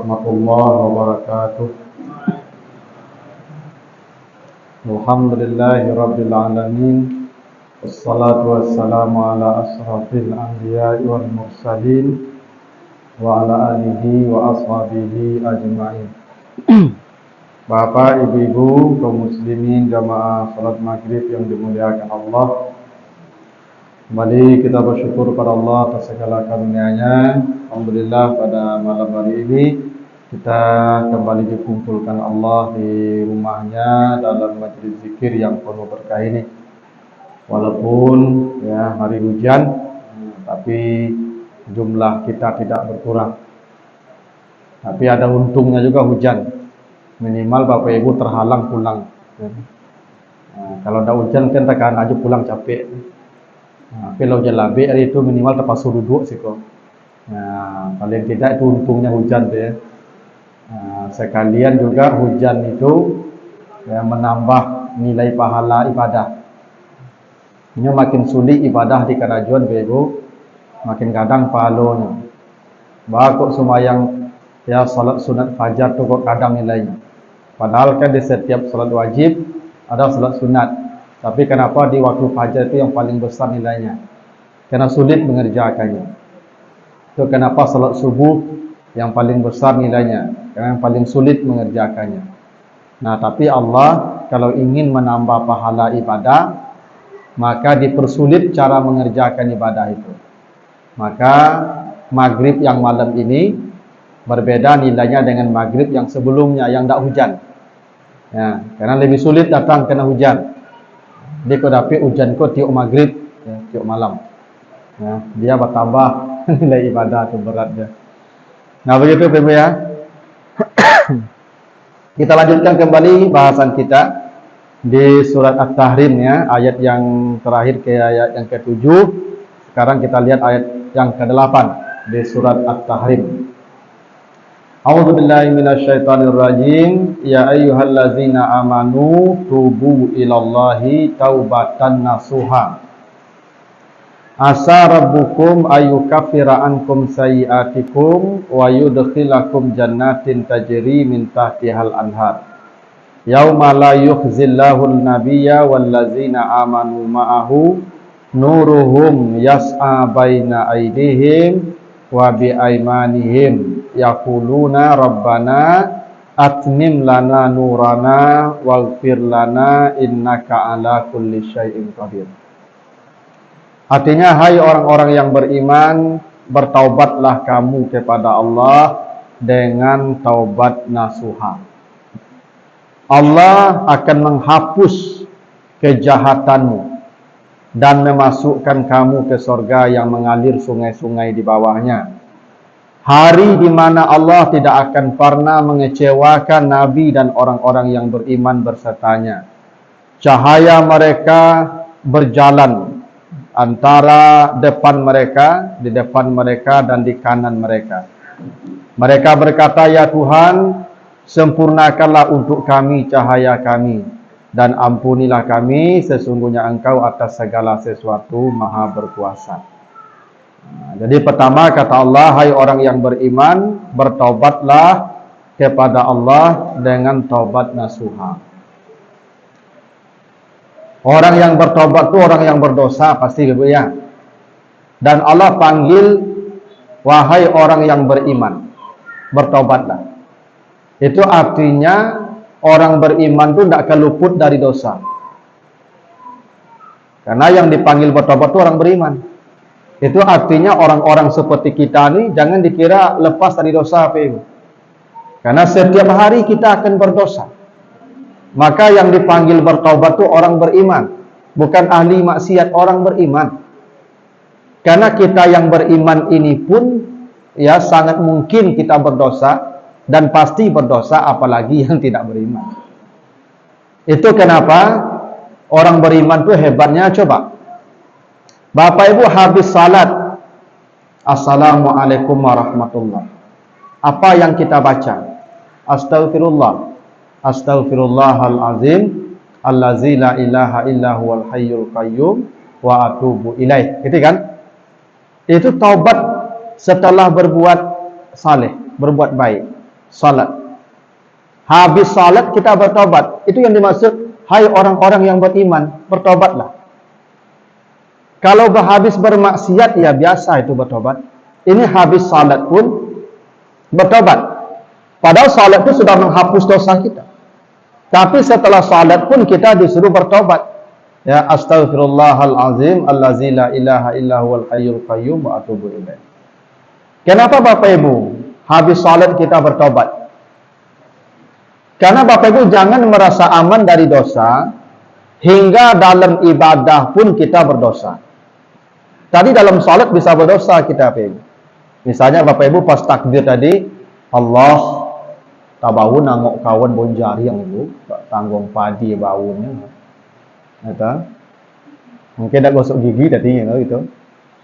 warahmatullahi wabarakatuh. Alhamdulillahi rabbil alamin. Wassalatu wassalamu ala asrafil anbiya'i wal mursalin wa ala alihi wa ashabihi ajma'in. Bapak, ibu-ibu, kaum muslimin jamaah salat maghrib yang dimuliakan Allah, kembali kita bersyukur kepada Allah atas segala karunia-Nya. Alhamdulillah pada malam hari ini kita kembali dikumpulkan Allah di rumahnya dalam majelis zikir yang penuh berkah ini. Walaupun ya hari hujan, tapi jumlah kita tidak berkurang. Tapi ada untungnya juga hujan. Minimal Bapak Ibu terhalang pulang. Kalau ada hujan kan tekan aja pulang capek. Tapi kalau hujan labik hari itu minimal terpaksa duduk sih kok. Paling tidak itu untungnya hujan tuh ya. Sekalian juga hujan itu ya, menambah nilai pahala ibadah. Ini makin sulit ibadah di kerajuan Bapak Ibu, makin kadang pahalanya. Kok sembahyang ya salat sunat fajar tuh kok kadang nilainya. Padahal kan di setiap salat wajib ada salat sunat. Tapi kenapa di waktu fajar itu yang paling besar nilainya? Karena sulit mengerjakannya. Itu kenapa salat subuh yang paling besar nilainya, karena yang paling sulit mengerjakannya. Nah, tapi Allah kalau ingin menambah pahala ibadah, maka dipersulit cara mengerjakan ibadah itu. Maka maghrib yang malam ini berbeda nilainya dengan maghrib yang sebelumnya yang tidak hujan. Ya, karena lebih sulit datang kena hujan. Dia kau dapat hujan kau tiup maghrib, ya, tiup malam. Ya, dia bertambah nilai ibadah itu beratnya. Nah begitu Bapak ya. Kita lanjutkan kembali bahasan kita di surat At-Tahrim ya, ayat yang terakhir ke ayat yang ke-7. Sekarang kita lihat ayat yang ke-8 di surat At-Tahrim. A'udzubillahi minasyaitonirrajim. Ya ayyuhallazina amanu tubu ilallahi taubatan nasuha. Asa rabbukum ayyukaffira ankum sayyi'atikum wa yudkhilakum jannatin tajri min tahtihal anhar. Yauma la yukhzillahu an-nabiyya wallazina amanu ma'ahu nuruhum yas'a baina aydihim wa bi aymanihim yaquluna rabbana atmim lana nurana waghfir lana innaka ala kulli syai'in qadir. Artinya, hai orang-orang yang beriman, bertaubatlah kamu kepada Allah dengan taubat nasuha. Allah akan menghapus kejahatanmu dan memasukkan kamu ke surga yang mengalir sungai-sungai di bawahnya. Hari di mana Allah tidak akan pernah mengecewakan Nabi dan orang-orang yang beriman bersertanya. Cahaya mereka berjalan antara depan mereka, di depan mereka dan di kanan mereka. Mereka berkata, ya Tuhan, sempurnakanlah untuk kami cahaya kami dan ampunilah kami, sesungguhnya Engkau atas segala sesuatu maha berkuasa. Jadi pertama kata Allah, hai orang yang beriman, bertaubatlah kepada Allah dengan taubat nasuha. Orang yang bertobat itu orang yang berdosa pasti gitu ya. Dan Allah panggil, wahai orang yang beriman, bertobatlah. Itu artinya orang beriman itu tidak akan luput dari dosa. Karena yang dipanggil bertobat itu orang beriman. Itu artinya orang-orang seperti kita ini jangan dikira lepas dari dosa apa itu. Karena setiap hari kita akan berdosa. Maka yang dipanggil bertaubat itu orang beriman, bukan ahli maksiat, orang beriman. Karena kita yang beriman ini pun ya sangat mungkin kita berdosa dan pasti berdosa, apalagi yang tidak beriman. Itu kenapa orang beriman itu hebatnya. Coba Bapak Ibu habis salat, assalamualaikum warahmatullah, apa yang kita baca? Astaghfirullah, astaghfirullahal azim allazi la ilaha illa huwal hayyul qayyum wa atubu ilaih. Gitu kan? Itu taubat setelah berbuat saleh, berbuat baik. salat. Habis salat kita bertobat. Itu yang dimaksud, hai orang-orang yang beriman, bertobatlah. Kalau habis bermaksiat, ya biasa itu bertobat. Ini habis salat pun bertobat. Padahal salat itu sudah menghapus dosa kita. Tapi setelah salat pun kita disuruh bertobat. Ya, astaghfirullahalazim allazi la ilaha illa huwal hayyul qayyum wa atubu ilaih. Kenapa Bapak Ibu habis salat kita bertobat? Karena Bapak Ibu jangan merasa aman dari dosa hingga dalam ibadah pun kita berdosa. Tadi dalam salat bisa berdosa kita, Bapak Ibu. Misalnya Bapak Ibu pas takbir tadi, Allah tabahu nangok kawan bonjari yang Ibu tanggung padi baunya. Eta mungkin dak gosok gigi tadi gitu.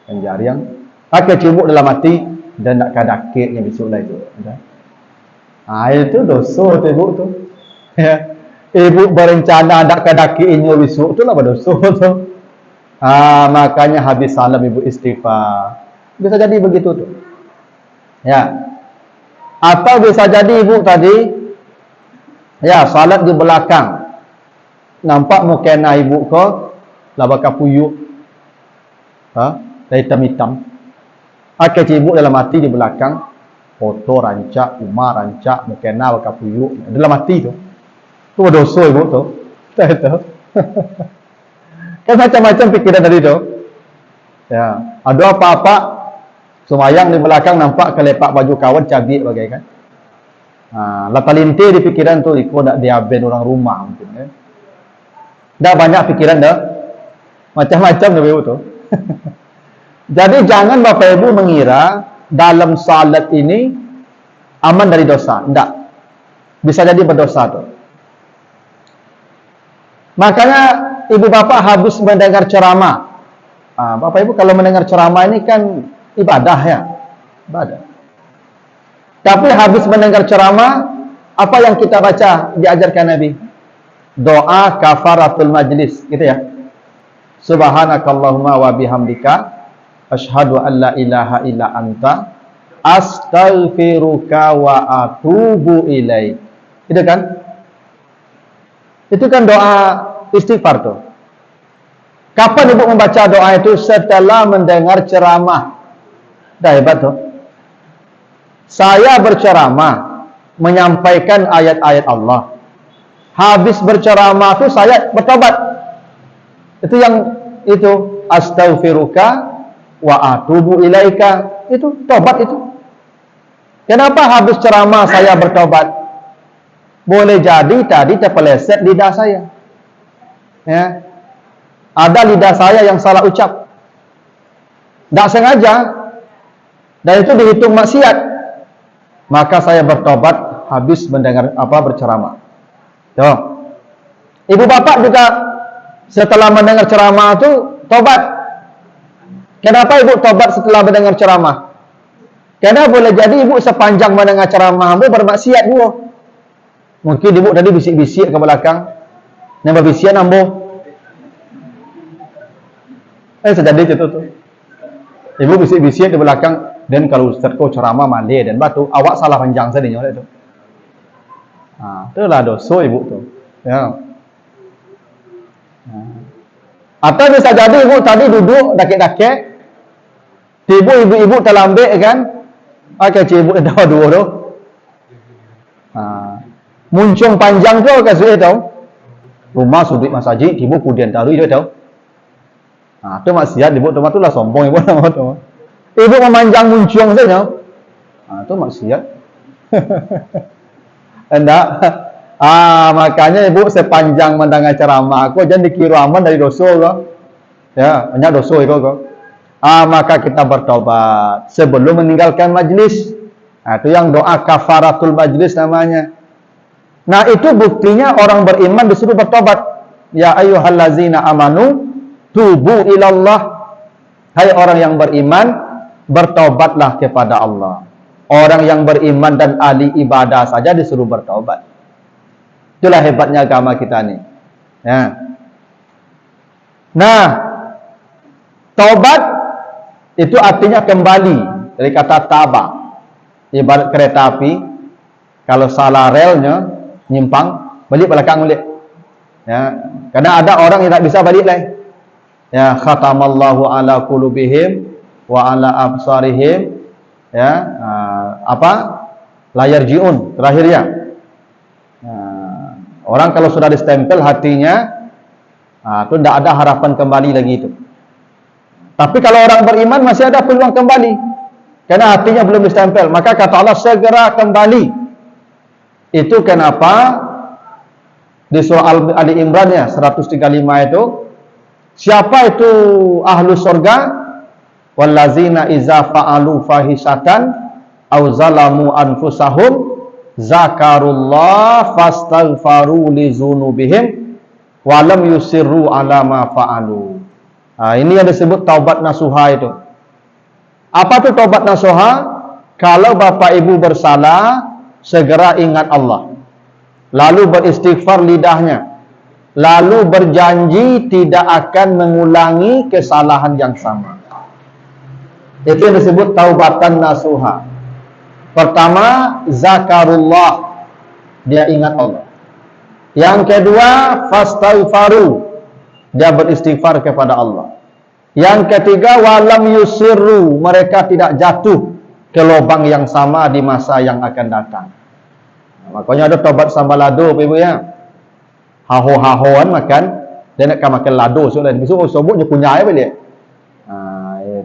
Kan jari yang pakai cubuk dalam hati dan nak kadakeknya besok lah itu. Itu dosa tu Ibu tu. Ya. Ibu berencana nak kadakeknya besok tu lah berdosa tu. Makanya habis salam Ibu istighfar. Bisa jadi begitu tu. Ya. Atau bisa jadi Ibu tadi ya salat di belakang. Nampak mukena Ibu ko labaka puyuk. Hitam-hitam. Akak Ibu dalam hati di belakang foto rancak, umar rancak, mukena baka puyuk dalam hati tu. Tu dosa Ibu tu. Tahu. Kan macam-macam pikiran tadi tu. Ya, ada apa-apa semayang di belakang nampak kelepak baju kawan cabik bagaikan. Lata lintir di pikiran tu ikut nak diaben orang rumah mungkin ya. Dah banyak pikiran dah. Macam-macam Bapak Ibu tu. Jadi jangan Bapak Ibu mengira dalam salat ini aman dari dosa. Tidak. Bisa jadi berdosa tu. Makanya Ibu Bapak habis mendengar ceramah. Bapak Ibu kalau mendengar ceramah ini kan ibadah ya. Ibadah. Tapi habis mendengar ceramah, apa yang kita baca diajarkan Nabi? Doa kafaratul majlis, gitu ya. Subhanakallahumma wa bihamdika asyhadu an la ilaha illa anta astaghfiruka wa atubu ilaik. Itu kan? Itu kan doa istighfar tuh. Kapan Ibu membaca doa itu? Setelah mendengar ceramah. Dah hebat tuh. Saya berceramah menyampaikan ayat-ayat Allah. Habis berceramah itu saya bertobat. Itu yang itu astaghfiruka wa atubu ilaika. Itu tobat itu. Kenapa habis ceramah saya bertobat? Boleh jadi tadi terpeleset lidah saya. Ya. Ada lidah saya yang salah ucap. Tak sengaja. Dan itu dihitung maksiat. Maka saya bertobat habis mendengar berceramah. Tuh. Ibu Bapak juga setelah mendengar ceramah itu tobat. Kenapa Ibu tobat setelah mendengar ceramah? Karena boleh jadi Ibu sepanjang mendengar ceramah Ibu bermaksiat Ibu. Mungkin Ibu tadi bisik-bisik ke belakang. Nambah bisian ambo. Sejadi itu tuh. Ibu bisik-bisik di belakang. Dan kalau Ustaz kau ceramah mandi dan batu, awak salah panjang saja itu. Itulah dosa Ibu tu. Ya. Atau bisa jadi Ibu tadi duduk dakik-dakik, ibu-ibu terlambat kan? Kecil Ibu dah dua tu. Muncung panjang tu kasih tahu. Rumah sudut masjid, Ibu kemudian taruh dia tahu. Tu maksiat Ibu tu lah sombong Ibu nama tu. Ibu memanjang muncung saja. Tu maksiat. Enggak. Makanya Ibu sepanjang mendengar ceramah aku jangan dikira aman dari dosa kau. Ya, banyak dosa itu kau. Maka kita bertobat sebelum meninggalkan majlis. Itu yang doa kafaratul majlis namanya. Nah, itu buktinya orang beriman disuruh bertobat. Ya ayyuhallazina amanu tubu ilallah. Hai orang yang beriman, bertobatlah kepada Allah. Orang yang beriman dan ahli ibadah saja disuruh bertobat. Itulah hebatnya agama kita nih. Ya. Nah, taubat itu artinya kembali dari kata taba. Ibarat kereta api, Kalau salah relnya, nyimpang, balik belakang balik. Ya, karena ada orang yang tak bisa balik lagi. Ya, khatamallahu ala qulubihim wa ala absarihim. Ya, la yarji'un, terakhir ya. Orang kalau sudah distempel hatinya, itu tidak ada harapan kembali lagi itu. Tapi kalau orang beriman masih ada peluang kembali, karena hatinya belum distempel. Maka kata Allah segera kembali. Itu kenapa di surah Ali Imran ya 135 itu, siapa itu ahlu surga? Wallazina iza fa'alu fahisatan aw zalamu anfusahum zakarullah fastaghfaru li dzunubihim wa lam yusirru ala ma fa'alu. Ini yang disebut taubat nasuha itu. Apa itu taubat nasuha? Kalau bapak ibu bersalah, segera ingat Allah, lalu beristighfar lidahnya, lalu berjanji tidak akan mengulangi kesalahan yang sama. Itu yang disebut taubatan nasuha. Pertama, zakarullah, dia ingat Allah. Yang kedua, fastaghfaru, dia beristighfar kepada Allah. Yang ketiga, walam yusirru, mereka tidak jatuh ke lubang yang sama di masa yang akan datang. Makanya ada tobat sambal lado, ibu ya. Haho-hahoan makan, dia nak makan lado so lain. Besok soboknya kunyai balik.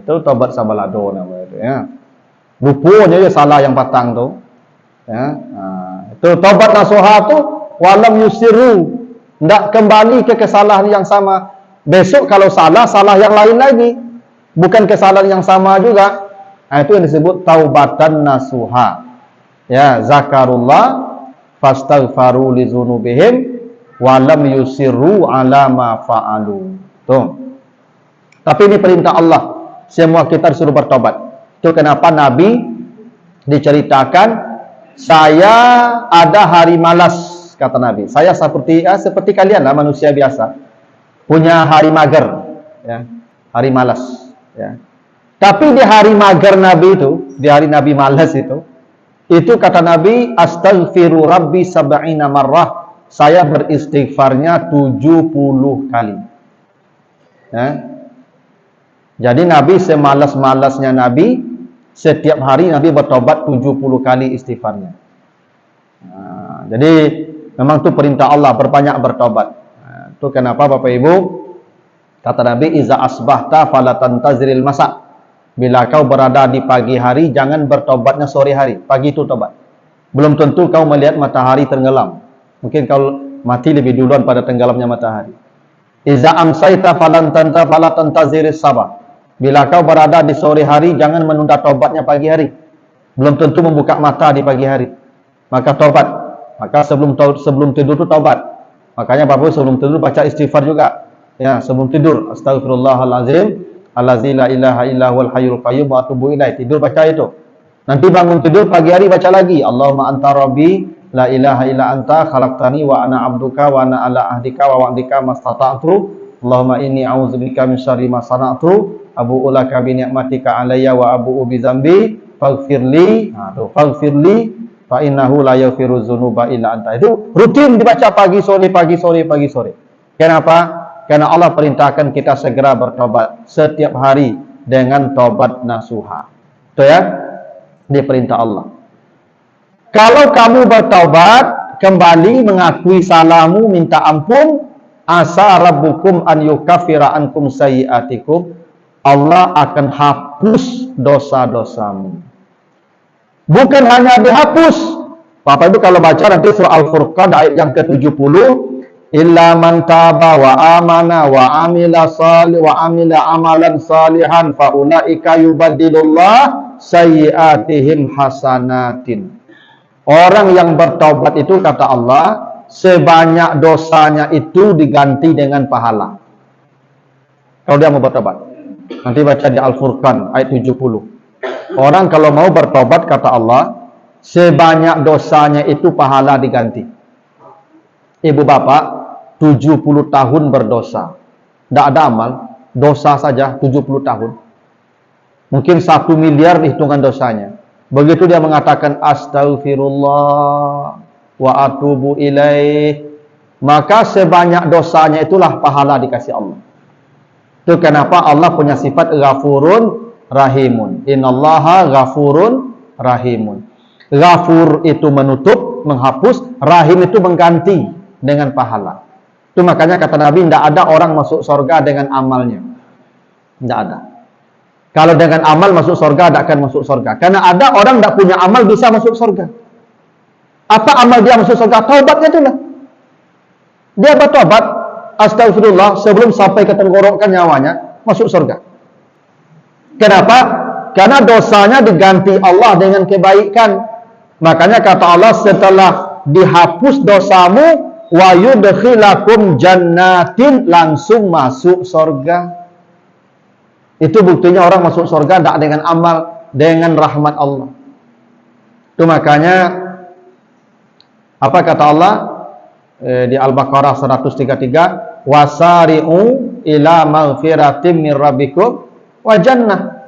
Itu tobat sambal lado nama itu ya. Rupanya dia salah yang patang tu. Ya. Itu tobat nasuha tu walam yusiru, tidak kembali ke kesalahan yang sama. Besok kalau salah yang lain lagi, bukan kesalahan yang sama juga. Itu yang disebut taubatan nasuha. Ya, zakarullah fastaghfaru li dzunubihim wa lam yusirru ala ma fa'alu. Tuh. Tapi ini perintah Allah. Semua kita disuruh bertobat. Itu kenapa Nabi diceritakan, saya ada hari malas, kata Nabi. Saya seperti kalian lah, manusia biasa. Punya hari mager, ya. Hari malas, ya. Tapi di hari mager Nabi itu, di hari Nabi malas itu kata Nabi, astaghfiru rabbi sab'ina marrah. Saya beristighfarnya 70 kali. Ya. Jadi Nabi semalas-malasnya Nabi, setiap hari Nabi bertobat 70 kali istighfarnya. Jadi memang itu perintah Allah, berbanyak bertobat. Itu kenapa Bapak Ibu, kata Nabi, iza asbahta fala tantaziril masa. Bila kau berada di pagi hari, jangan bertobatnya sore hari. Pagi itu tobat. Belum tentu kau melihat matahari tenggelam. Mungkin kau mati lebih duluan pada tenggelamnya matahari. Iza amsaita fala tantaziris sabah. Bila kau berada di sore hari, jangan menunda tobatnya pagi hari. Belum tentu membuka mata di pagi hari. Maka tobat. Maka sebelum tidur itu tobat. Makanya Bapak sebelum tidur baca istighfar juga. Ya, sebelum tidur, astagfirullahalazim, allazi la ilaha illa huwal hayyul qayyum wa atubu ilaih. Tidur baca itu. Nanti bangun tidur pagi hari baca lagi. Allahumma anta rabbi la ilaha illa anta khalaqtani wa ana abduka wa ana ala ahdika wa wa'dika mastata'tu. Allahumma inni a'udzubika min syarri ma sana'tu. Abu'u laka bi ni'matika alayya wa abu'u bi dzambi faghfirli. Faghfirli fa innahu la yaghfiru dzunuba illa anta. Itu rutin dibaca pagi sore. Kenapa? Karena Allah perintahkan kita segera bertobat setiap hari dengan tobat nasuha. Itu ya, di perintah Allah. Kalau kamu bertobat, kembali mengakui salahmu, minta ampun, asa rabbukum an yukaffira ankum sayyi'atikum. Allah akan hapus dosa-dosamu. Bukan hanya dihapus. Bapak Ibu kalau baca nanti surah Al-Furqan ayat yang ke-70, illa man taba wa amana wa amila amalan salihan fa ulaika yubaddilullah sayyi'atihim hasanatin. Orang yang bertaubat itu kata Allah, sebanyak dosanya itu diganti dengan pahala. Kalau dia mau bertobat. Nanti baca di Al-Furqan ayat 70. Orang kalau mau bertobat kata Allah, sebanyak dosanya itu pahala diganti. Ibu bapak 70 tahun berdosa, tidak ada amal, dosa saja 70 tahun. Mungkin 1 miliar hitungan dosanya. Begitu dia mengatakan astaghfirullah wa atubu ilaih, maka sebanyak dosanya itulah pahala dikasih Allah. Itu kenapa Allah punya sifat ghafurun rahimun. Innallaha ghafurun rahimun. Ghafur itu menutup, menghapus, rahim itu mengganti dengan pahala. Itu makanya kata Nabi, tidak ada orang masuk surga dengan amalnya. Tidak ada. Kalau dengan amal masuk surga, tidak akan masuk surga. Karena ada orang tidak punya amal bisa masuk surga. Apa amal dia masuk surga? Taubatnya itulah. Dia bertobat, astagfirullah, sebelum sampai ke tenggorokan nyawanya, masuk surga. Kenapa? Karena dosanya diganti Allah dengan kebaikan. Makanya kata Allah, setelah dihapus dosamu, wa yudkhilakum jannatin, langsung masuk surga. Itu buktinya orang masuk surga tidak dengan amal, dengan rahmat Allah. Itu makanya apa kata Allah di Al-Baqarah 133, wasari'u ila maghfiratin min rabbikum wa jannah.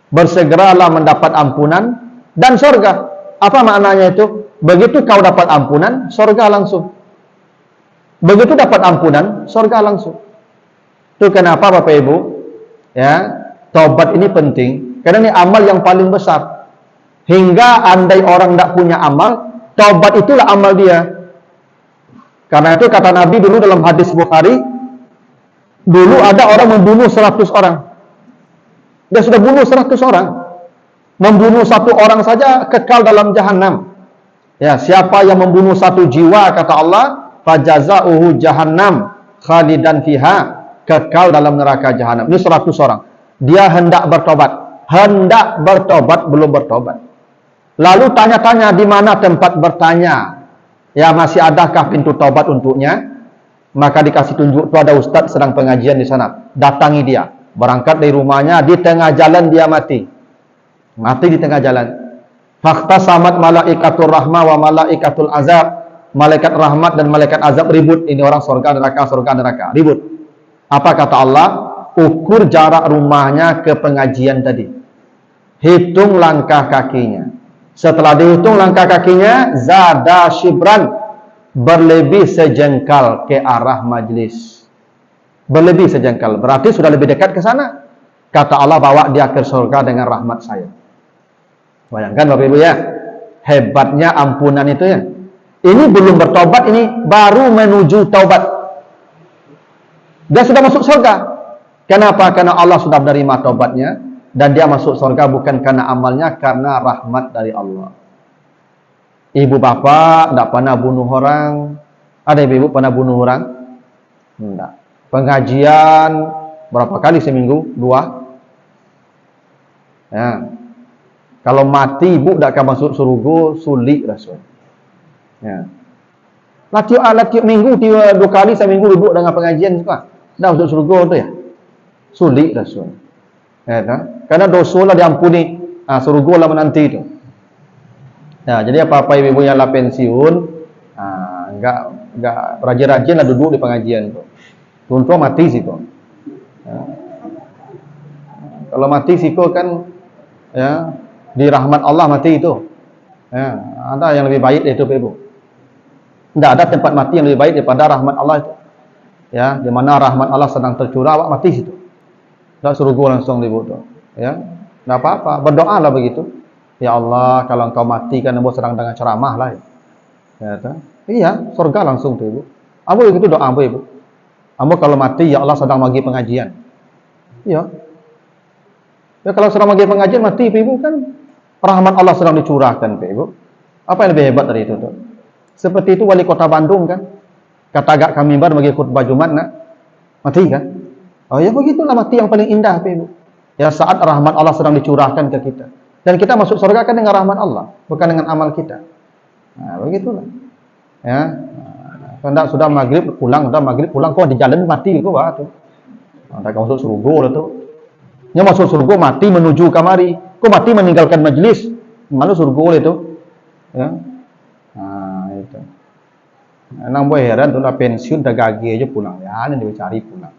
Bersegeralah mendapat ampunan dan surga. Apa maknanya itu? Begitu kau dapat ampunan, surga langsung. Begitu dapat ampunan, surga langsung. Itu kenapa Bapak Ibu, ya, taubat ini penting. Karena ini amal yang paling besar. Hingga andai orang tidak punya amal, taubat itulah amal dia. Karena itu kata Nabi dulu dalam hadis Bukhari, dulu ada orang membunuh 100 orang. Dia sudah bunuh 100 orang. Membunuh satu orang saja kekal dalam jahanam. Ya, siapa yang membunuh satu jiwa, kata Allah, fajazauhu jahannam khalidan fiha, kekal dalam neraka jahanam. Ini 100 orang. Dia hendak bertobat, belum bertobat. Lalu tanya-tanya di mana tempat bertanya. Ya, masih adakah pintu taubat untuknya? Maka dikasih tunjuk, itu ada ustaz sedang pengajian di sana. Datangi dia. Berangkat dari rumahnya, di tengah jalan dia mati. Mati di tengah jalan. Fakta samat malaikatul rahmah wa malaikatul azab. Malaikat rahmat dan malaikat azab ribut. Ini orang surga neraka, ribut. Apa kata Allah? Ukur jarak rumahnya ke pengajian tadi. Hitung langkah kakinya. Setelah dihitung langkah kakinya, zada shibran, berlebih sejengkal ke arah majlis. Berlebih sejengkal, berarti sudah lebih dekat ke sana. Kata Allah, bawa dia ke surga dengan rahmat saya. Bayangkan Bapak Ibu ya, hebatnya ampunan itu ya. Ini belum bertobat, ini baru menuju taubat. Dia sudah masuk surga. Kenapa? Karena Allah sudah menerima taubatnya. Dan dia masuk surga bukan karena amalnya, karena rahmat dari Allah. Ibu bapak tidak pernah bunuh orang. Ada ibu pernah bunuh orang? Tidak. Pengajian berapa kali seminggu? 2. Ya. Kalau mati ibu tidak akan masuk surga, sulit Rasul. Ya. Latihan minggu 2 kali seminggu duduk dengan pengajian juga. Dah masuk surga tu ya. Sulit Rasul. Ya, kan? Karena dosa lah diampuni, surga lah menanti itu. Nah, jadi apa-apa ibu yang lah pensiun, enggak rajin-rajin lah duduk di pengajian itu. Contoh mati sih kok. Ya. Kalau mati sih kok kan, ya, di rahmat Allah mati itu. Ya, ada yang lebih baik itu ibu. Tidak ada tempat mati yang lebih baik daripada rahmat Allah itu. Ya, di mana rahmat Allah sedang tercurah, awak mati situ. Tak surga langsung dibutuh. Ya, tidak apa-apa. Berdoalah begitu. Ya Allah, kalau engkau mati kan engkau sedang dengan ceramah lah. Ya, iya, surga langsung tuh ibu. Ambo begitu doa ambo ibu. Ambo kalau mati, ya Allah sedang bagi pengajian. Iya. Ya kalau sedang bagi pengajian mati ibu kan rahmat Allah sedang dicurahkan ibu. Apa yang lebih hebat dari itu tuh? Seperti itu wali kota Bandung kan. Kata agak kami bagi khutbah Jumat nak. Mati kan? Oh ya begitulah mati yang paling indah ibu. Ya saat rahmat Allah sedang dicurahkan ke kita. Dan kita masuk surga kan dengan rahmat Allah, bukan dengan amal kita. Nah, begitulah. Ya. Hendak sudah maghrib pulang, kok di jalan mati kok wah tuh. Hendak masuk surga lah tuh. Nya masuk surga mati menuju kamari. Kok mati meninggalkan majelis? Mana surga itu? Ya. Nah, itu. Nang boy heran tuh lah pensiun dah gaji aja pulang. Ya, ini dia cari pulang.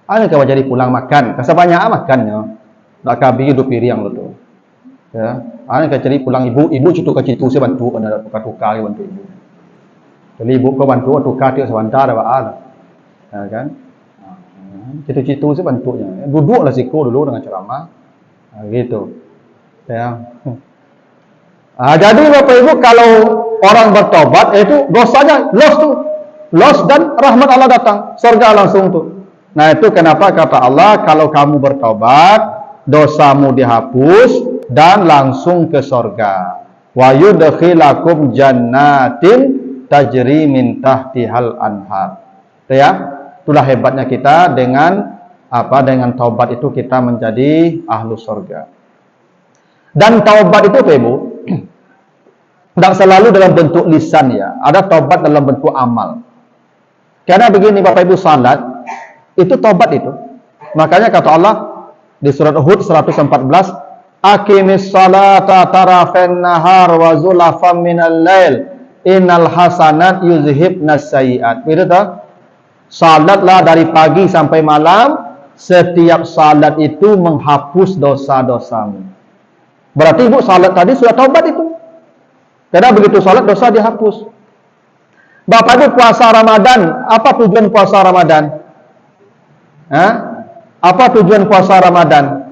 Ada kau jadi pulang makan, kesebanyak makannya. Tak kabih hidup piring lo tuh. Ya, anak cari pulang ibu cutuk ke situ saya bantu ada tukar bantu ibu. Jadi ibu kau bantu tukar dia sebentar ada baal. Ya kan? Situ-situ saya bantunya. Duduklah siku dulu dengan ceramah. Gitu. Ya. Jadi Bapak Ibu kalau orang bertobat itu dosanya loss dan rahmat Allah datang, surga langsung tuh. Nah, itu kenapa kata Allah kalau kamu bertobat, dosamu dihapus dan langsung ke surga. Wa yudkhilakum jannatin tajri min tahtihal anhar. Itu ya. Itulah hebatnya kita dengan taubat itu kita menjadi ahlu surga. Dan taubat itu Bapak Ibu tidak selalu dalam bentuk lisan ya. Ada taubat dalam bentuk amal. Karena begini Bapak Ibu, salat itu taubat itu. Makanya kata Allah di surat Hud 114, aqimis salata tarafan nahar wa zulafam minal lail innal hasanat yuzhibnas sayyi'at. Begitu tak? Salatlah dari pagi sampai malam, setiap salat itu menghapus dosa-dosamu. Berarti ibu salat tadi sudah taubat itu. Karena begitu salat dosa dihapus. Bapak Ibu puasa Ramadan, apa tujuan puasa Ramadan? Apa tujuan puasa Ramadan?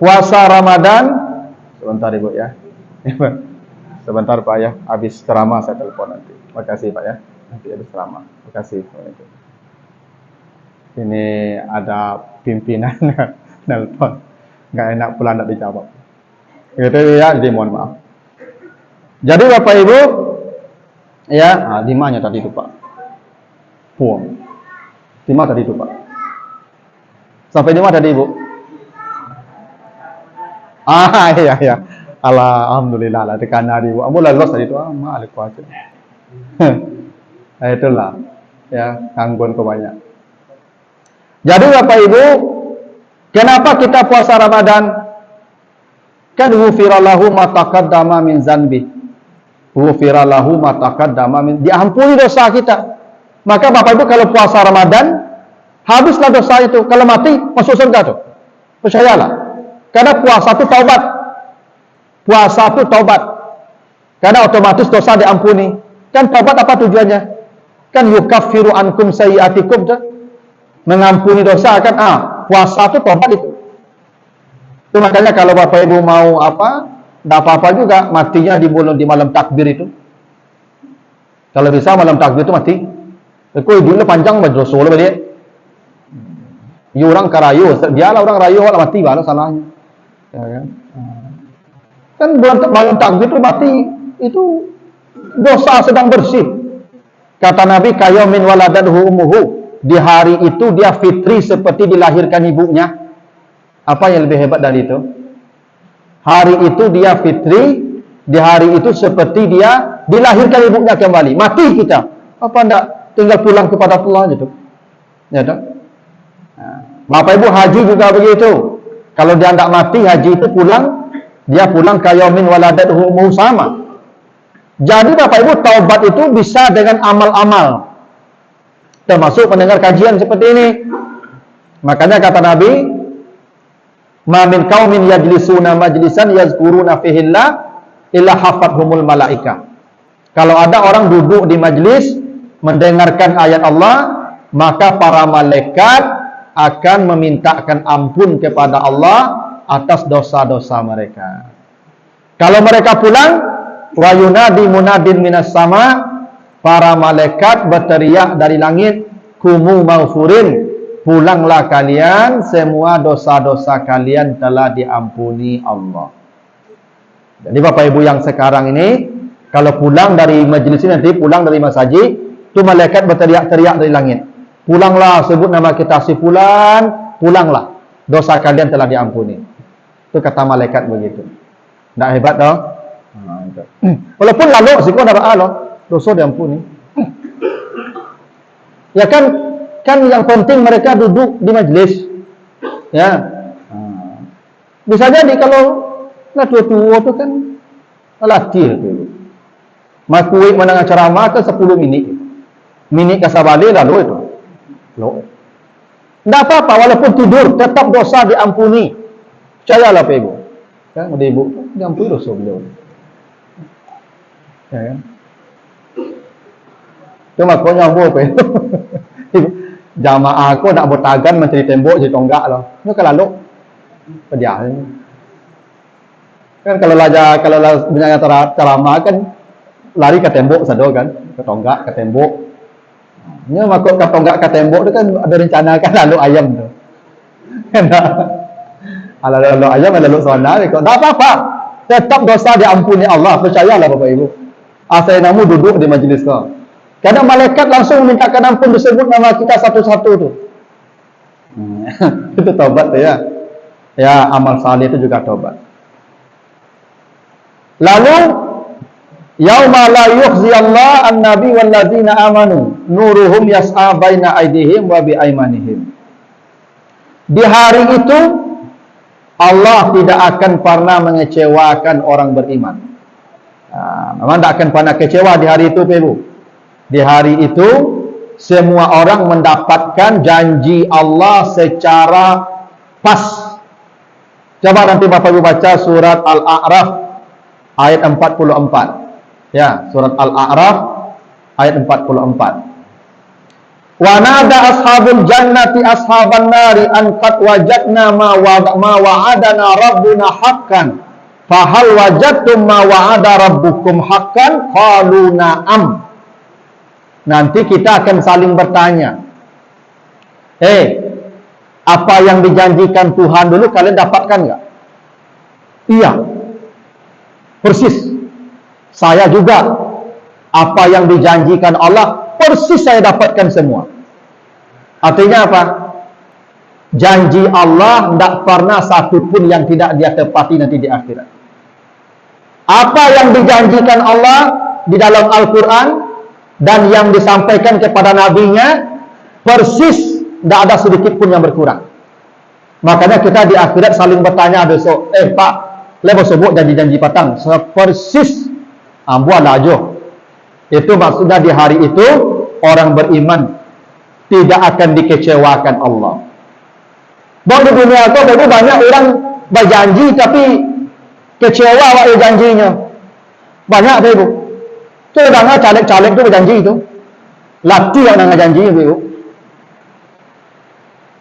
Puasa Ramadan, sebentar Ibu ya. Sebentar Pak ya, habis ceramah saya telepon nanti. Terima kasih Pak ya. Nanti habis ceramah. Terima kasih. Ini ada pimpinan nelpon. Nggak enak pula tidak dijawab. Gitu ya, jadi mohon maaf. Jadi Bapak Ibu, ya, 5-nya tadi itu Pak. 5 tadi itu Pak. Sampai 5 tadi Ibu. Iya. Alhamdulillah lah tekan hari Ibu. Amu lolos tadi itu, malik aja. Itulah, ya, gangguan kebanyak. Jadi Bapak Ibu, kenapa kita puasa Ramadan? Kan ghufirallahu ma taqaddama min zanbi. Ghufirallahu ma taqaddama min, diampuni dosa kita. Maka Bapak Ibu kalau puasa Ramadan, habislah dosa itu. Kalau mati masuk surga tuh. Percayalah. Karena puasa itu taubat. Puasa itu taubat. Karena otomatis dosa diampuni. Kan taubat apa tujuannya? Kan yukaffiru ankum sayyi'atikum tuh. Mengampuni dosa kan, puasa itu taubat itu. Itu makanya kalau Bapak Ibu mau tidak apa-apa juga matinya di malam takbir itu. Kalau bisa malam takbir itu mati. Kau dulu panjang baju solo dia. Ya orang karayu, biarlah orang rayu lah mati baru salahnya. Ya kan? Kan malam takbir itu mati itu dosa sedang bersih. Kata Nabi kayamin waladadhu ummuhu. Di hari itu dia fitri seperti dilahirkan ibunya. Apa yang lebih hebat dari itu? Hari itu dia fitri, di hari itu seperti dia dilahirkan ibunya kembali. Mati kita. Apa enggak tinggal pulang kepada Allah gitu. Ya tak? Bapak Ibu haji juga begitu. Kalau dia enggak mati haji itu pulang, dia pulang kayamin waladadhu ummuhu sama. Jadi Bapak Ibu taubat itu bisa dengan amal-amal. Termasuk mendengar kajian seperti ini. Makanya kata Nabi, ma min qaumin yajlisuna majlisan yazkuruna fihillah illa hafathumul malaika. Kalau ada orang duduk di majlis mendengarkan ayat Allah, maka para malaikat akan memintakan ampun kepada Allah atas dosa-dosa mereka. Kalau mereka pulang, wa yunadi munadin minas sama, para malaikat berteriak dari langit, kumu maghfurin, pulanglah kalian, semua dosa-dosa kalian telah diampuni Allah. Jadi Bapak Ibu yang sekarang ini, kalau pulang dari majlis ini nanti, pulang dari masjid, itu malaikat berteriak-teriak dari langit. Pulanglah, sebut nama kita si fulan, pulanglah, dosa kalian telah diampuni. Itu kata malaikat begitu. Tidak hebat toh? Walaupun lalu, siko dapat Allah, dosa diampuni. Ya kan yang penting mereka duduk di majlis. Ya. Bisa jadi kalau tua-tua itu kan latih itu. Makui mendengar ceramah ke 10 minit. Minit kasabali lalu itu. Loh. Tidak apa-apa walaupun tidur tetap dosa diampuni. Percayalah Pak Ibu. Kan ada ibu diampuni dosa beliau. Ya kan? Cuma kau nyambu apa itu? Jamaah aku nak bertagan mencari tembok jadi tonggak loh. Ini kalau lalu pedia. Kan kalau banyak ceramah kan lari ke tembok sado kan, ke tonggak ke tembok. Ini makut ke tonggak ke tembok itu kan ada rencana kan lalu ayam tu. Lalu ayam lalu sana kok tak apa-apa. Tetap dosa diampuni Allah, percayalah Bapak Ibu. Asal namu duduk di majlis kau. Kadang malaikat langsung memintakan ampun disebut nama kita satu-satu tu. Itu taubat tu ya. Ya, amal saleh itu juga taubat. Lalu yauma la yukhzi Allah an-nabi wal ladzina amanu nuruhum yas'a baina aydihim wa bi aymanihim. Di hari itu Allah tidak akan pernah mengecewakan orang beriman. Memang tak akan pernah kecewa di hari itu, Ibu. Di hari itu semua orang mendapatkan janji Allah secara pas. Coba nanti Bapak Ibu baca surat Al-A'raf ayat 44. Ya, surat Al-A'raf ayat 44. Wa nada ashabul jannati ashaban nari an qad wajadna ma wa'adana rabbuna haqqan fa hal wajadtum ma wa'ada rabbukum haqqan qalu na'am. Nanti kita akan saling bertanya. Apa yang dijanjikan Tuhan dulu kalian dapatkan enggak? Iya. Persis. Saya juga. Apa yang dijanjikan Allah persis saya dapatkan semua. Artinya apa? Janji Allah tidak pernah satu pun yang tidak dia tepati nanti di akhirat. Apa yang dijanjikan Allah di dalam Al-Quran dan yang disampaikan kepada nabinya persis, tidak ada sedikit pun yang berkurang. Makanya kita di akhirat saling bertanya besok, Pak, lepas sebut janji-janji patang persis ambuan aja. Itu maksudnya di hari itu orang beriman tidak akan dikecewakan Allah. Bahwa di dunia itu banyak orang berjanji tapi kecewa waktu janjinya. Banyak Ibu. Itu dengar caleg-caleg itu berjanji itu. Lati yang dengar janji Ibu.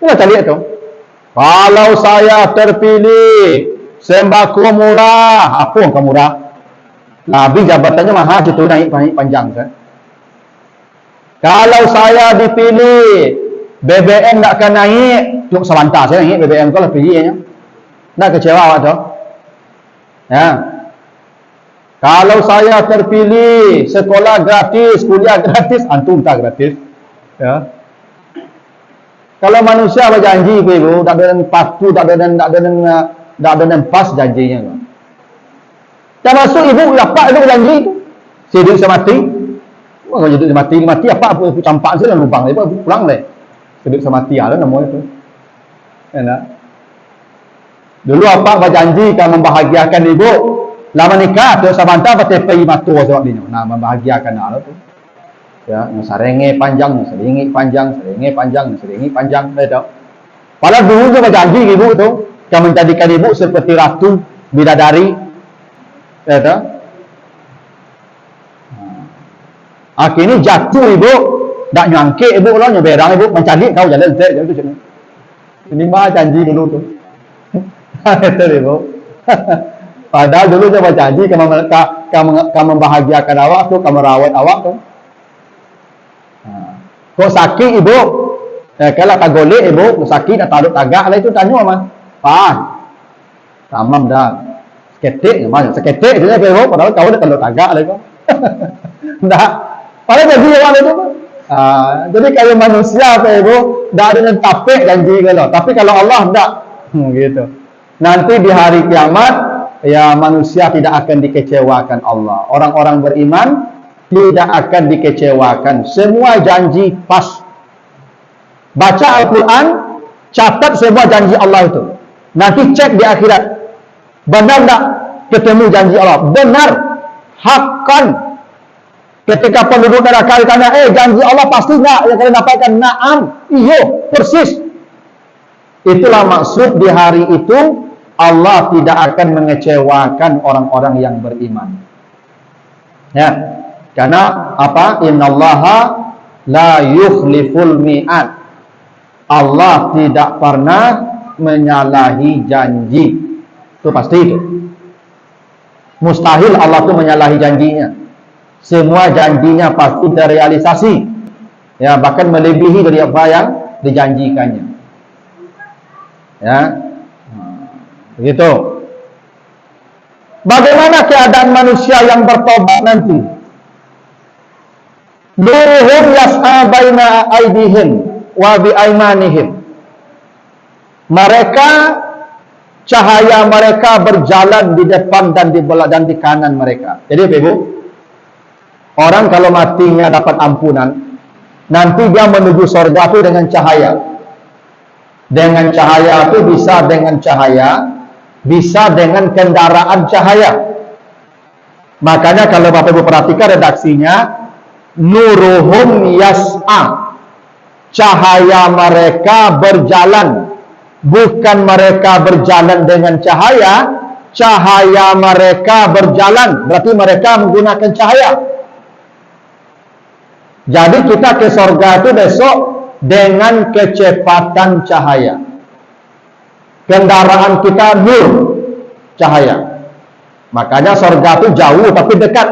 Kita caleg itu. Kalau saya terpilih sembako murah, apa yang murah? Nabi jabatannya mahal itu naik panjang kan. Kalau saya dipilih BBM tak akan naik, cuk selantar saya naik BBM kalau pilihnya. Nak kecewa awak tu. Ya. Kalau saya terpilih sekolah gratis, kuliah gratis, antum tak gratis. Ya. Kalau manusia berjanji Ibu, tak ada patuh, tak ada pas janjinya. Termasuk Ibu dapat itu berjanji itu. Hidup semati. Wah, kalau hidup mati apa campak saja lubang Ibu pulang deh. Hidup semati ada nama itu. Enak. Dulu apa berjanji kan membahagiakan Ibu. Lama nikah tu sabanta PTPI matu sebab dia. Nah, membahagiakan Allah tu. Ya, sarenge panjang, selingi panjang, betul. Padahal dulu tu berjanji Ibu tu yang menjadikan Ibu seperti ratu bidadari. Betul. Akhirnya jatuh Ibu, tak nyangkit Ibu lah, nyeberang Ibu, mencari kau jalan saya tu cakap. Ini mah janji dulu tu. Betul Ibu. Padahal dulu saya berjanji kamu membahagiakan awak tu, kamu rawat awak tu. Kau sakit Ibu, kalau tak golek Ibu, sakit nak taruh tagak lah itu tanya mah. Tamam dah. Seketik mana? Seketik dia Ibu, padahal kau dah taruh tagak lah kau. Dah. Padahal janji orang itu. Jadi kalau manusia Ibu, dah ada yang tapik janji kalau. Tapi kalau Allah tak, gitu. Nanti di hari kiamat, ya manusia tidak akan dikecewakan Allah. Orang-orang beriman tidak akan dikecewakan. Semua janji pas. Baca Al-Quran, catat semua janji Allah itu. Nanti cek di akhirat. Benar tak ketemu janji Allah? Benar. Hakkan. Ketika penduduk neraka ditanya, janji Allah pasti tak yang kalian dapatkan? Naam. Iyo, persis. Itulah maksud di hari itu Allah tidak akan mengecewakan orang-orang yang beriman. Ya, karena apa? Innallaha la yukhliful mi'ad. Allah tidak pernah menyalahi janji. Itu pasti itu. Mustahil Allah itu menyalahi janjinya. Semua janjinya pasti terrealisasi. Ya, bahkan melebihi dari apa yang dijanjikannya. Ya. Begitu. Bagaimana keadaan manusia yang bertobat nanti? Nuruhum yas'a baina aydihim wa bi aymanihim. Mereka, cahaya mereka berjalan di depan dan di belakang dan di kanan mereka. Jadi Ibu, orang kalau matinya dapat ampunan, nanti dia menuju surga itu dengan cahaya. Dengan cahaya itu bisa dengan cahaya, bisa dengan kendaraan cahaya. Makanya kalau Bapak Ibu perhatikan redaksinya, nuruhum yas'a, cahaya mereka berjalan, bukan mereka berjalan dengan cahaya, cahaya mereka berjalan, berarti mereka menggunakan cahaya. Jadi kita ke surga itu besok dengan kecepatan cahaya. Kendaraan kita nur, cahaya. Makanya surga itu jauh tapi dekat.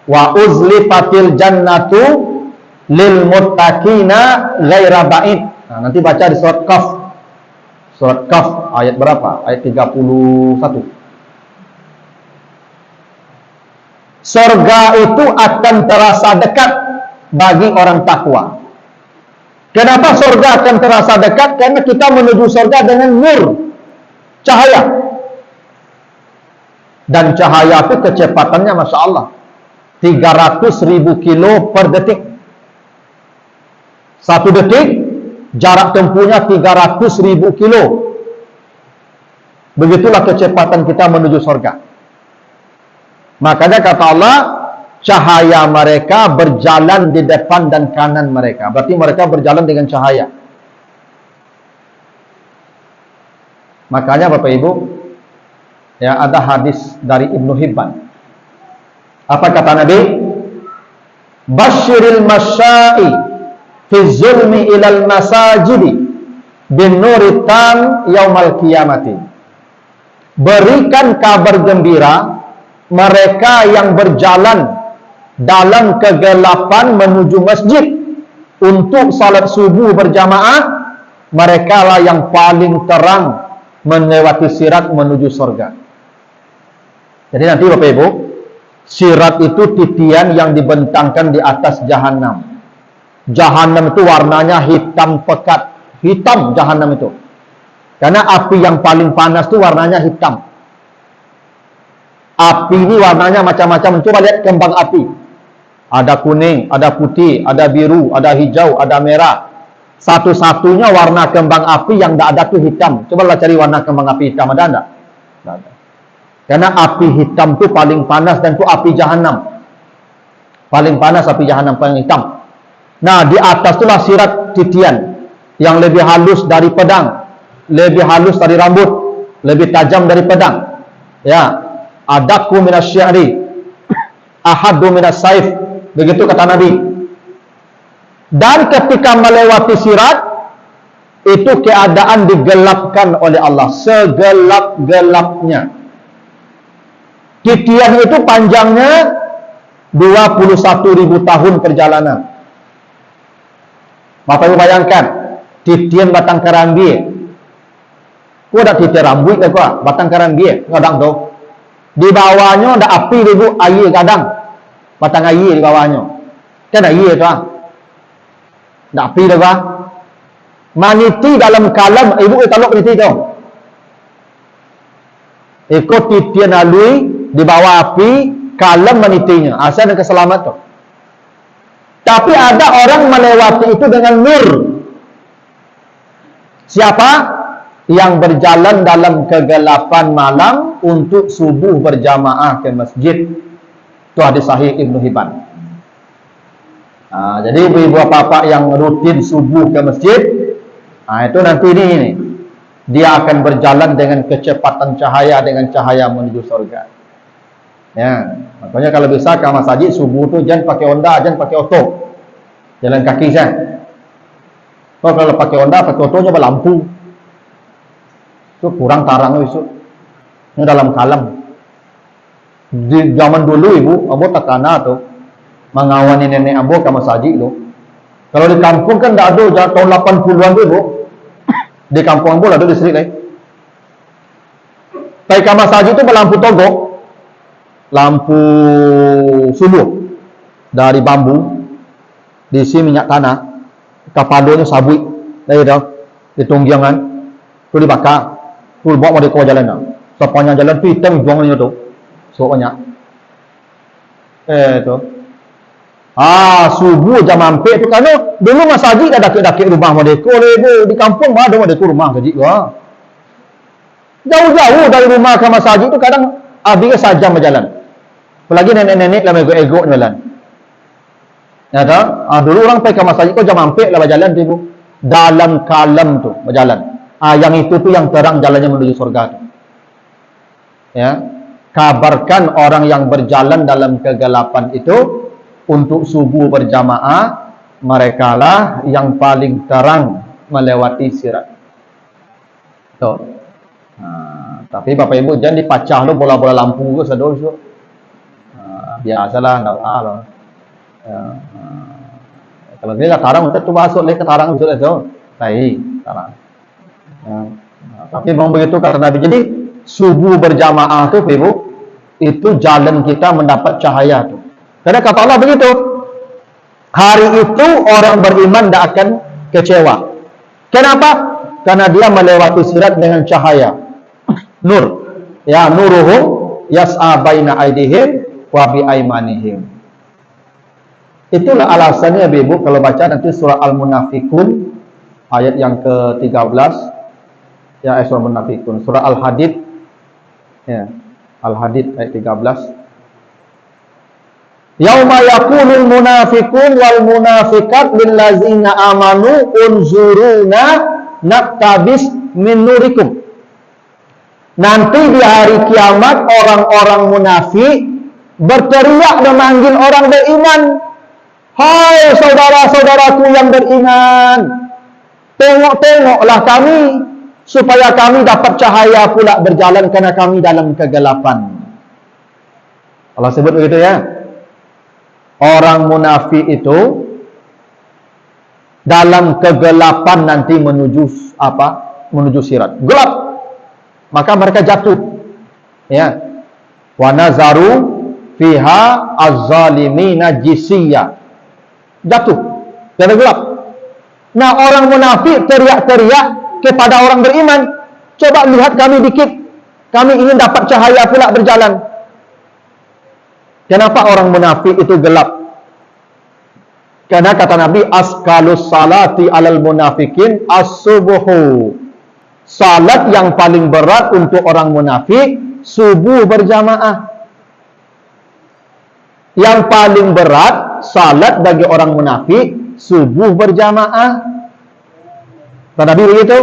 Wa uzlifatil jannatu lil muttaqina ghaira ba'id. Nah, nanti baca di surat Qaf. Surat Qaf ayat berapa? Ayat 31. Surga itu akan terasa dekat bagi orang takwa. Kenapa surga akan terasa dekat? Karena kita menuju surga dengan nur, cahaya. Dan cahaya itu kecepatannya Masya Allah 300.000 kilo per detik. 1 detik jarak tempuhnya 300.000 kilo. Begitulah kecepatan kita menuju surga. Makanya kata Allah, cahaya mereka berjalan di depan dan kanan mereka. Berarti mereka berjalan dengan cahaya. Makanya Bapak Ibu, ya ada hadis dari Ibnu Hibban. Apa kata Nabi? Basyiril masya'i fi zulmi ilal masajidi bin nuri tam yaumal qiyamati. Berikan kabar gembira mereka yang berjalan dalam kegelapan menuju masjid untuk salat subuh berjamaah, mereka lah yang paling terang melewati sirat menuju surga. Jadi nanti Bapak Ibu, sirat itu titian yang dibentangkan di atas jahanam. Jahanam itu warnanya hitam pekat, hitam jahanam itu. Karena api yang paling panas itu warnanya hitam. Api ini warnanya macam-macam. Coba lihat kembang api. Ada kuning, ada putih, ada biru, ada hijau, ada merah. Satu-satunya warna kembang api yang tidak ada itu hitam. Coba cari warna kembang api hitam, ada enggak? Tidak ada. Karena api hitam itu paling panas dan itu api jahanam. Paling panas api jahanam, paling hitam. Nah, di atas itulah sirat titian yang lebih halus dari pedang, lebih halus dari rambut, lebih tajam dari pedang. Ya, adaku minas syi'ri, ahadu minas saif. Begitu kata Nabi. Dan ketika melewati sirat, itu keadaan digelapkan oleh Allah segelap-gelapnya. Titian itu panjangnya 21.000 tahun perjalanan. Bapak Ibu bayangkan, titian batang karambie. Kau ada titian rambut ke kau? Batang karambie, kadang tu. Di bawahnya ada api ribu air kadang. Batang air di bawahnya. Kan air tu ah. Ada api tu ah. Maniti dalam kalam, ibu taluk maniti tu. Ikut titian lalui di bawah api, kalam manitinya. Asal dan keselamat tu. Tapi ada orang melewati itu dengan nur. Siapa? Yang berjalan dalam kegelapan malam untuk subuh berjamaah ke masjid. Itu hadis sahih Ibnu Hibban. Nah, jadi ibu-ibu bapak yang rutin subuh ke masjid, nah itu nanti ini dia akan berjalan dengan kecepatan cahaya, dengan cahaya menuju surga. Ya, makanya kalau bisa ke masjid subuh tu jangan pakai Honda, jangan pakai auto. Jalan kaki saja. Kalau pakai Honda, pakai autonya berlampu. Itu kurang tarang itu. Ini dalam kalam. Di zaman dulu ibu, abu takana tu mengawani nenek abu ke masjid tu. Kalau di kampung kan dah ada tahun 80-an tu ibu. Di kampung abu ada distrik lain. Tapi ke masjid tu berlampu togok, lampu subuh dari bambu, diisi minyak tanah, kapadonya sabui, dari dah ditunggiangan, tu dibakar, tu bawa mau dikau jalan. Sepanjang jalan tu hitam juangnya tu. So banyak. Tu. Subuh jam hampir tu kan dulu masjid ada dekat rumah mereka di kampung ada mereka rumah gaji gua. Jauh-jauh dari rumah ke masjid tu kadang habis sajam berjalan. Apalagi nenek-nenek lah ego-ego jalan. Ya tahu? Dulu orang pergi ke masjid tu jam hampir lah berjalan tu ibu. Dalam kalam tu berjalan. Yang itu tu yang terang jalannya menuju surga tu. Ya. Kabarkan orang yang berjalan dalam kegelapan itu untuk subuh berjamaah, mereka lah yang paling terang melewati sirat. Tuh. Tapi Bapak Ibu jangan dipacah lo bola-bola lampu ke sedo. Biasalah, enggak apa-apa. Kalau dia tarang kita tu masuk lagi ke tarang betul itu. Baik, tarang. Tapi memang begitu kata Nabi. Jadi subuh berjamaah tu Ibu, itu jalan kita mendapat cahaya tu. Karena kata Allah begitu, hari itu orang beriman tidak akan kecewa. Kenapa? Karena dia melewati sirat dengan cahaya, nur. Ya, nuruhum yas'a baina aydihim wa bi aymanihim. Itulah alasannya Ibu kalau baca nanti surah Al-Munafikun ayat yang ke-13. Ya, surah Al-Munafikun, surah Al-Hadid. Ya, Al-Hadid ayat 13. Yauma yaqulul munafiqun wal munafiqat lil ladzina amanu unzuruna naktabis min nurikum. Nanti di hari kiamat orang-orang munafik berteriak dan memanggil orang beriman. Hai saudara-saudaraku yang beriman, tengok-tengoklah kami supaya kami dapat cahaya pula berjalan karena kami dalam kegelapan. Allah sebut begitu ya. Orang munafik itu dalam kegelapan nanti menuju apa? Menuju sirat. Gelap. Maka mereka jatuh. Ya. Wa nazaru fiha az-zalimina jisiyya. Jatuh. Karena gelap. Nah, orang munafik teriak-teriak kepada orang beriman, coba lihat kami dikit. Kami ingin dapat cahaya pula berjalan. Kenapa orang munafik itu gelap? Karena kata Nabi, askalus salati alal munafikin as-subuhu. Salat yang paling berat untuk orang munafik subuh berjamaah. Yang paling berat salat bagi orang munafik subuh berjamaah. Kata Nabi begitu.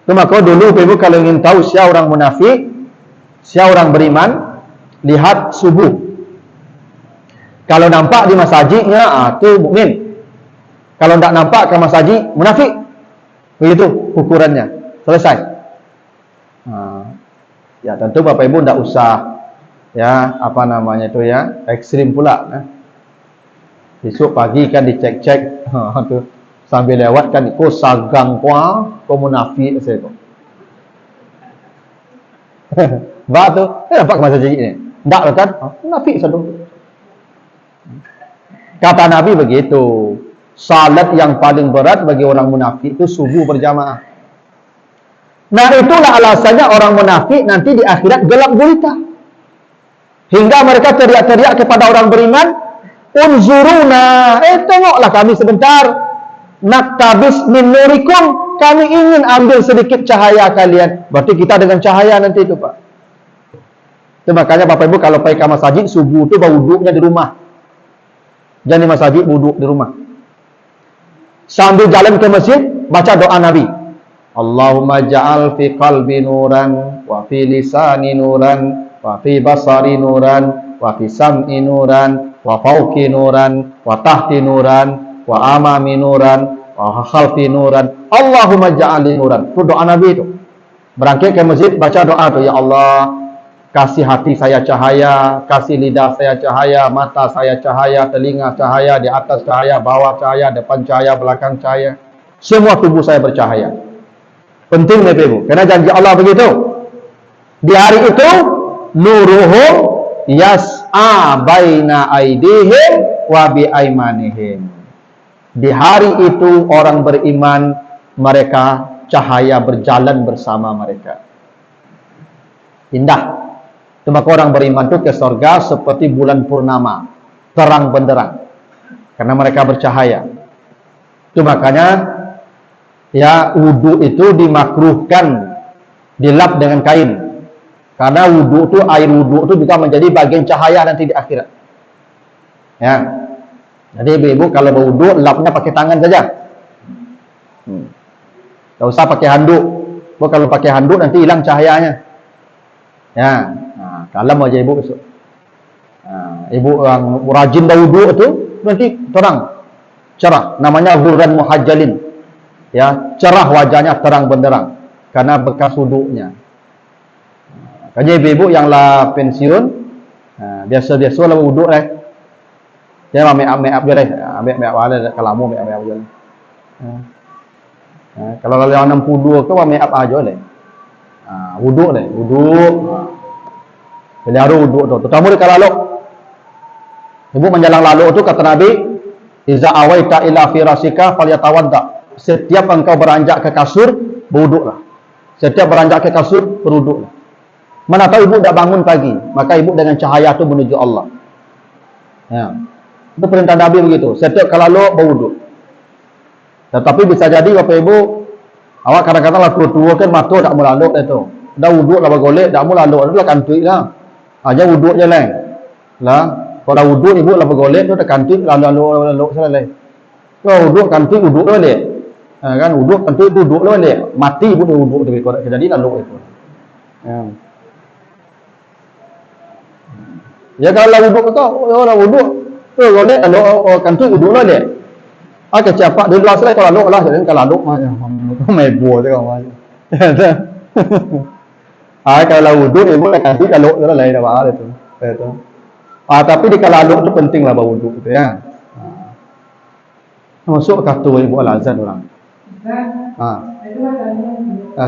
Itu maka dulu Ibu kalau ingin tahu siapa orang munafik, siapa orang beriman, lihat subuh. Kalau nampak di masjidnya, itu mukmin. Kalau tidak nampak ke masjid, munafik. Begitu ukurannya. Selesai. Ya tentu Bapak Ibu tidak usah ya apa namanya itu ya ekstrim pula. Besok pagi kan dicek-cek, tu sambil lewat kan ikut sagang kuah, kau munafik saya tu. Bah tu, nampak masjid ni. Tak lah kan? Munafik satu. Kata Nabi begitu. Salat yang paling berat bagi orang munafik itu subuh berjamaah. Nah, itulah alasannya orang munafik nanti di akhirat gelap gulita. Hingga mereka teriak-teriak kepada orang beriman, unzuruna, tengoklah kami sebentar. Naktabis min nurikum, kami ingin ambil sedikit cahaya kalian. Berarti kita dengan cahaya nanti itu, Pak. Itu makanya Bapak Ibu kalau pergi ke masjid subuh itu wuduknya di rumah. Jangan di masjid, wuduk di rumah. Sambil jalan ke masjid baca doa Nabi. Allahumma ja'al fi qalbi nuran wa fi lisani nuran wa fi basari nuran wa fi sam'i nuran wa fawqi nuran wa tahti nuran wa amami nuran wa khalfi nuran. Allahumma ja'ali nuran. Itu doa Nabi itu. Berangkat ke masjid baca doa tu, ya Allah, kasih hati saya cahaya, kasih lidah saya cahaya, mata saya cahaya, telinga cahaya, di atas cahaya, bawah cahaya, depan cahaya, belakang cahaya. Semua tubuh saya bercahaya. Penting Bapak Ibu, karena janji Allah begitu. Di hari itu nuruhum yas'a baina aidihim wa bi aimanihim. Di hari itu orang beriman, mereka cahaya berjalan bersama mereka. Indah. Itu maka orang beriman itu ke surga seperti bulan purnama, terang benderang, karena mereka bercahaya. Itu makanya ya wudu itu dimakruhkan dilap dengan kain, karena wudu itu, air wudu itu juga menjadi bagian cahaya nanti di akhirat. Ya, jadi ibu-ibu kalau berwudu lapnya pakai tangan saja, tidak usah pakai handuk. Kalau pakai handuk nanti hilang cahayanya. Ya, nah, kalau aja ibu besok. Nah, ibu yang rajin berwudu itu nanti terang, cerah. Namanya ghurran muhajjalin. Ya, cerah wajahnya, terang benderang karena bekas wudunya. Makanya ibu-ibu yang lah pensiun, biasa-biasa lah wudu dia make-up je make-up wala kalamu make-up je. Kalau lah 62 ke make-up aja leh. Wudu. Bila haru wudu tu. Terutama di kalau ibu menjalang lalu tu kata Nabi, "Iza awaita ila firasika falyatawadda." Setiap engkau beranjak ke kasur, berwuduklah. Setiap beranjak ke kasur, berwuduklah. Mana tahu ibu tidak bangun pagi, maka ibu dengan cahaya itu menuju Allah. Ya. Itu perintah Nabi begitu. Setiap kalau berwuduk. Tetapi bisa jadi Bapak Ibu, awak kadang-kadang lah tua kan mata tak mau lalu itu. Dah wuduk lah bergolek, tak mau lalu, itu lah kantui lah. Aja wuduk je lah. Lah, kalau wuduk ibu lah bergolek, itu dah kantui lalu selesai. Kalau wuduk kantui wuduk boleh. Kan wuduk kantui duduk boleh. Mati ibu dah wuduk tapi kalau jadi lalu itu. Ya kalau wuduk kau, orang wuduk, tu golek lalu kantui wuduk boleh. Cepat dia lalu selesai kalau lah jadi kalau lalu macam main buah tu kan. Kalau wuduk ibu nak kasih kalau lain dah bahar itu. Betul. Tapi di kalau lalu tu penting lah berwuduk itu ya. Masuk kartu ibu al-azan orang.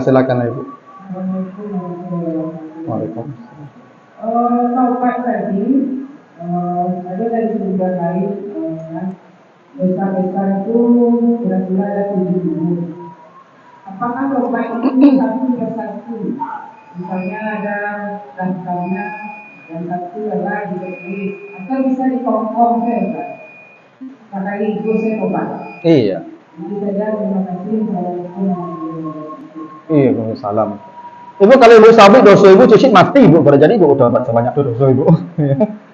Silakan ibu. Waalaikumsalam. Taubat tadi ada dari sebuah lain besar-besar itu kira-kira ada 7. Apakah taubat ini satu persatu? Misalnya ada daftarnya dan satu adalah ditulis atau bisa dikongkong saja. Sekali itu saya taubat. Iya. Jadi saja terima kasih. Iya, salam. Ibu kalau ibu sabit dosa ibu cuci mati ibu, kalau jadi ibu udah banyak tu dosa ibu.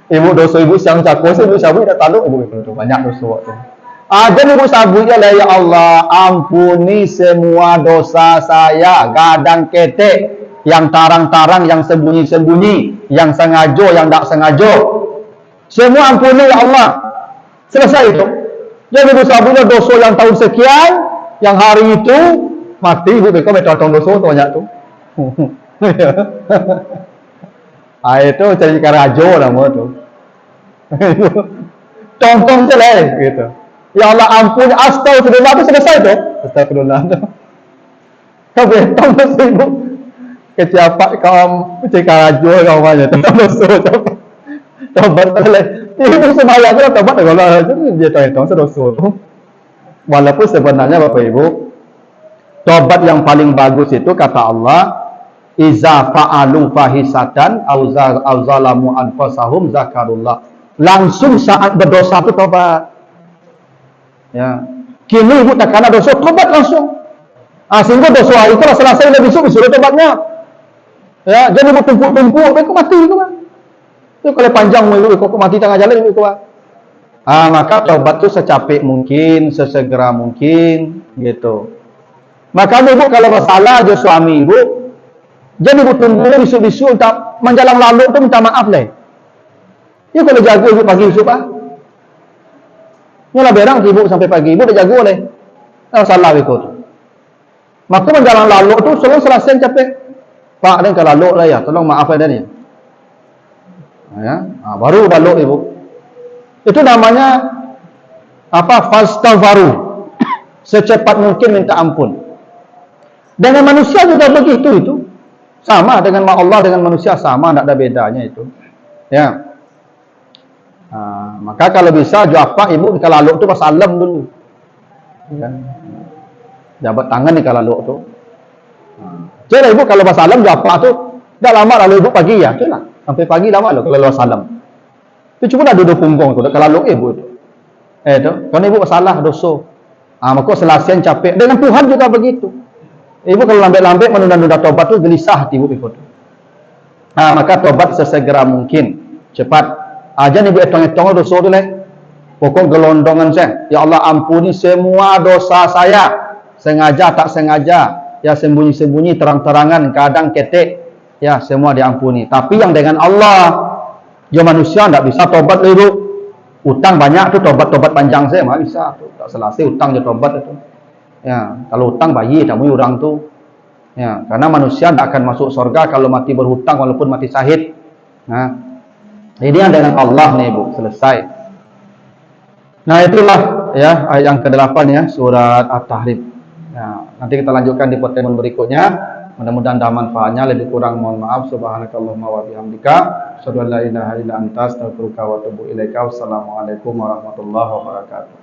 Ibu dosa ibu siang cakap ibu sabit dah taluk ibu itu banyak dosa waktu. Jadi ibu sabit ya ya Allah, ampuni semua dosa saya, gadang ketek, yang tarang-tarang, yang sembunyi-sembunyi, yang sengaja, yang tak sengaja. Semua ampuni ya Allah. Selesai itu. Jadi ibu sabitnya dosa yang tahun sekian, yang hari itu mati ibu kau tahun dosa tu banyak tu. Itu cari karajo nama tu. Tong-tong je lah gitu. Ya Allah ampun, astagfirullah tu selesai tu. Astagfirullah tu. Kau betong tu ibu. Keciapak kau cari karajo kau macam tu. Dosa cepat. Tobat boleh. Ibu semaya tu tobat kalau dia tong dosa tu. Walaupun sebenarnya Bapak Ibu, tobat yang paling bagus itu kata Allah, iza fa'alu fahisatan au zalamu anfusahum zakarullah. Langsung saat berdosa itu tobat. Ya. Kini ibu tak kena dosa, tobat langsung. Sehingga dosa itu lah selesai lebih besok tobatnya. Ya, jadi ibu tumpuk-tumpuk, kau mati kau. Itu kalau panjang ibu kau mati tengah jalan ibu kau. Maka tobat itu secapek mungkin, sesegera mungkin gitu. Maka ibu kalau masalah je suami ibu, jadi ibu tunggu bisu-bisu tak menjalang lalu tu minta maaf leh. Ya kalau jago ibu pagi besok ah. Nyolah berang ibu sampai pagi ibu dah jago leh. Tak salah ikut. Maka menjalang lalu tu selalu selesai capek. Pak dan kalau lalu lah ya, tolong maaf ada ni. Ya, baru lalu ibu. Itu namanya apa? Fastaghfaru. Secepat mungkin minta ampun. Dengan manusia juga begitu itu. Sama dengan Allah dengan manusia sama, tak ada bedanya itu. Ya. Maka kalau bisa jawab ibu kalau lalu tu pas salam dulu. Ya. Jabat tangan ni kalau lalu tu. Jadi ibu kalau pas salam jawab tu dah lama lalu ibu pagi ya, itulah. Sampai pagi lama lo kalau lalu salam. Tu cuma dah duduk punggung tu kalau lalu ibu tu. Tu, kalau ibu salah dosa. Maka selesai capek. Dengan Tuhan juga begitu. Ibu kalau lambat-lambat menunda-nunda tobat tu gelisah hati ibu ikut. Maka tobat sesegera mungkin. Cepat. Jangan ibu etong-etong dosa tu leh. Pokok gelondongan saya. Ya Allah ampuni semua dosa saya. Sengaja tak sengaja. Ya sembunyi-sembunyi terang-terangan. Kadang ketek. Ya semua diampuni. Tapi yang dengan Allah. Ya manusia tak bisa tobat lah ibu. Utang banyak tu tobat-tobat panjang saya mah bisa tu. Tak selesai utang je tobat itu. Ya, kalau utang bayi tak mau orang tu. Ya, karena manusia tak akan masuk surga kalau mati berhutang walaupun mati syahid. Nah, ini yang dengan Allah nih Bu, selesai. Nah, itulah ya ayat yang ke-8 ya, surat At-Tahrim. Ya, nanti kita lanjutkan di pertemuan berikutnya. Mudah-mudahan ada manfaatnya. Lebih kurang mohon maaf. Subhanakallahumma wa bihamdika asyhadu an la ilaha illa anta astaghfiruka wa atubu ilaika. Wassalamualaikum warahmatullahi wabarakatuh.